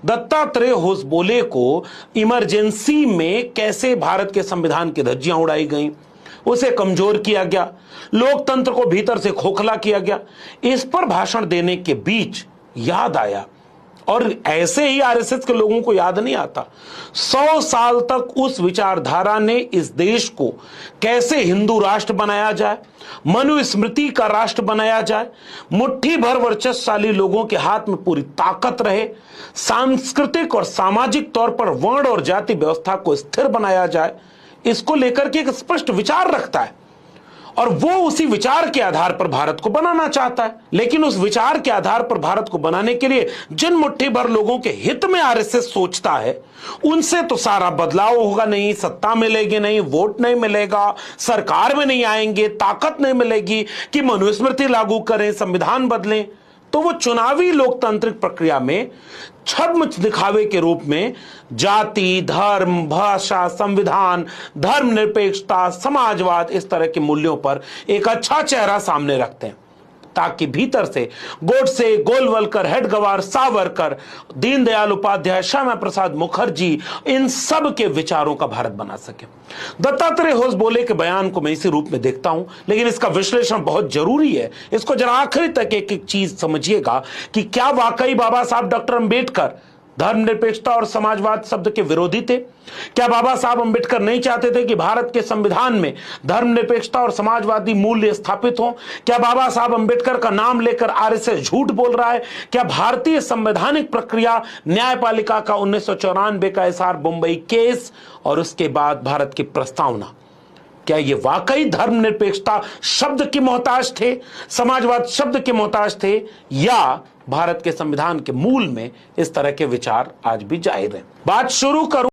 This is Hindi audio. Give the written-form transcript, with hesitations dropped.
दत्तात्रेय होसबोले को इमरजेंसी में कैसे भारत के संविधान की धज्जियां उड़ाई गईं, उसे कमजोर किया गया, लोकतंत्र को भीतर से खोखला किया गया। इस पर भाषण देने के बीच याद आया, और ऐसे ही आरएसएस के लोगों को याद नहीं आता, 100 साल तक उस विचारधारा ने इस देश को कैसे हिंदू राष्ट्र बनाया जाए, मनुस्मृति का राष्ट्र बनाया जाए, मुट्ठी भर वर्चस्वशाली लोगों के हाथ में पूरी ताकत रहे, सांस्कृतिक और सामाजिक तौर पर वर्ण और जाति व्यवस्था को स्थिर बनाया जाए, इसको लेकर के एक स्पष्ट विचार रखता है। और वो उसी विचार के आधार पर भारत को बनाना चाहता है। लेकिन उस विचार के आधार पर भारत को बनाने के लिए जिन मुट्ठी भर लोगों के हित में आरएसएस सोचता है, उनसे तो सारा बदलाव होगा नहीं, सत्ता मिलेगी नहीं, वोट नहीं मिलेगा, सरकार में नहीं आएंगे, ताकत नहीं मिलेगी कि मनुस्मृति लागू करें, संविधान बदलें। तो वो चुनावी लोकतांत्रिक प्रक्रिया में छद्म दिखावे के रूप में जाति, धर्म, भाषा, संविधान, धर्मनिरपेक्षता, समाजवाद, इस तरह के मूल्यों पर एक अच्छा चेहरा सामने रखते हैं, ताकि भीतर से गोडसे, गोलवलकर, हेडगवार, सावरकर, दीनदयाल उपाध्याय, श्यामा प्रसाद मुखर्जी, इन सब के विचारों का भारत बना सके। दत्तात्रेय होसबोले के बयान को मैं इसी रूप में देखता हूं, लेकिन इसका विश्लेषण बहुत जरूरी है। इसको जरा आखिरी तक एक एक चीज समझिएगा कि क्या वाकई बाबा साहब डॉक्टर अंबेडकर धर्मनिरपेक्षता और समाजवाद शब्द के विरोधी थे? क्या बाबा साहब अंबेडकर नहीं चाहते थे कि भारत के संविधान में धर्मनिरपेक्षता और समाजवादी मूल्य स्थापित हों? क्या बाबा साहब अंबेडकर का नाम लेकर आरएसएस झूठ बोल रहा है? क्या भारतीय संवैधानिक प्रक्रिया, न्यायपालिका का 1994 का एसआर बंबई केस और उसके बाद भारत की प्रस्तावना, क्या ये वाकई धर्मनिरपेक्षता शब्द की मोहताज थे, समाजवाद शब्द के मोहताज थे, या भारत के संविधान के मूल में इस तरह के विचार आज भी जाहिर हैं? बात शुरू करूं